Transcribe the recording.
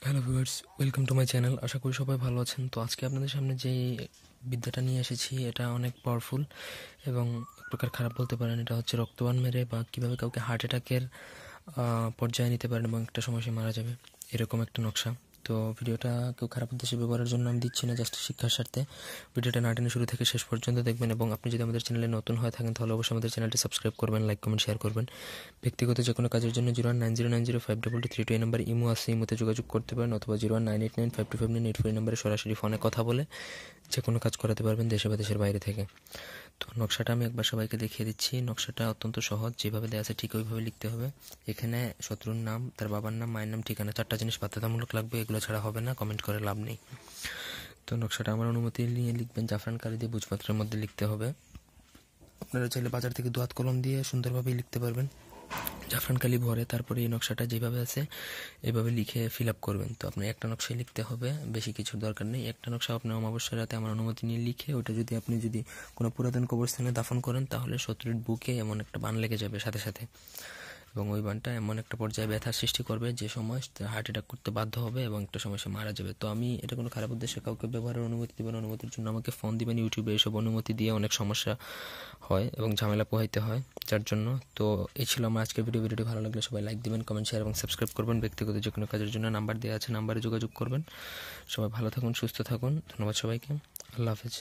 Hello viewers, welcome to my channel. আশা করি সবাই ভালো আছেন। তো আজকে আপনাদের সামনে যে বিদ্যাটা নিয়ে এসেছি এটা অনেক পাওয়ারফুল এবং এক প্রকার খারাপ বলতে পারেন। এটা হচ্ছে রক্তবান মেরে বা কীভাবে কাউকে হার্ট অ্যাটাকের পর্যায়ে নিতে পারেন এবং একটা সময় সে মারা যাবে, এরকম একটা নকশা। তো ভিডিওটা কেউ খারাপ উদ্দেশ্যে ব্যবহারের জন্য আমি দিচ্ছি না, জাস্ট শিক্ষার স্বার্থে। ভিডিওটা না টেনে শুরু থেকে শেষ পর্যন্ত দেখবেন এবং আপনি যদি আমাদের চ্যানেলে নতুন হয়ে থাকেন তাহলে অবশ্যই আমাদের চ্যানেলটি সাবস্ক্রাইব করবেন, লাইক কমেন্ট শেয়ার করবেন। ব্যক্তিগত যে কোনো কাজের জন্য 0190905232 এই নাম্বার ইমো আছে, ইমোতে যোগাযোগ করতে পারেন, অথবা 0198952598 এই নাম্বারে সরাসরি ফোনে কথা বলে যে কোনো কাজ করাতে পারবেন দেশে বা দেশের বাইরে থেকে। তো নকশাটা আমি একবার সবাইকে দেখিয়ে দিচ্ছি। নকশাটা অত্যন্ত সহজ, যেভাবে দেওয়া আছে ঠিক ওইভাবে লিখতে হবে। এখানে শত্রুর নাম, তার বাবার নাম, মায়ের নাম, ঠিকানা, 4টা জিনিস বাধ্যতামূলক লাগবে। এগুলো ছাড়া হবে না, কমেন্ট করে লাভ নেই। তো নকশাটা আমার অনুমতি নিয়ে লিখবেন, জাফরান কালি দিয়ে ভোজপত্রের মধ্যে লিখতে হবে। আপনারা চাইলে বাজার থেকে দোয়াত কলম দিয়ে সুন্দরভাবেই লিখতে পারবেন। জাফরান কালি ভরে তারপরে এই নকশাটা যেভাবে আছে এভাবে লিখে ফিল আপ করবেন। তো আপনার একটা নকশায় লিখতে হবে, বেশি কিছুর দরকার নেই। একটা নকশা আপনার অমাবস্যার রাতে আমার অনুমতি নিয়ে লিখে ওটা যদি আপনি কোনো পুরাতন কবরস্থানে দাফন করেন তাহলে শত্রুর বুকে এমন একটা বান লেগে যাবে সাথে সাথে, এবং ওই বানটা এমন একটা পর্যায়ে ব্যথার সৃষ্টি করবে যে সময় হার্ট অ্যাটাক করতে বাধ্য হবে এবং একটা সময় সে মারা যাবে। তো আমি এটা কোনো খারাপ উদ্দেশ্যে কাউকে ব্যবহারের অনুমতি দেবেন, অনুমতির জন্য আমাকে ফোন দিবেন। ইউটিউবে এইসব অনুমতি দিয়ে অনেক সমস্যা হয় এবং ঝামেলা পোহাইতে হয়, যার জন্য। তো এই ছিল আমার আজকের ভিডিওটি ভালো লাগলে সবাই লাইক দিবেন, কমেন্ট শেয়ার এবং সাবস্ক্রাইব করবেন। ব্যক্তিগত যে কোনো কাজের জন্য নাম্বার দেওয়া আছে, নাম্বারে যোগাযোগ করবেন। সবাই ভালো থাকুন, সুস্থ থাকুন। ধন্যবাদ সবাইকে। আল্লাহ হাফেজ।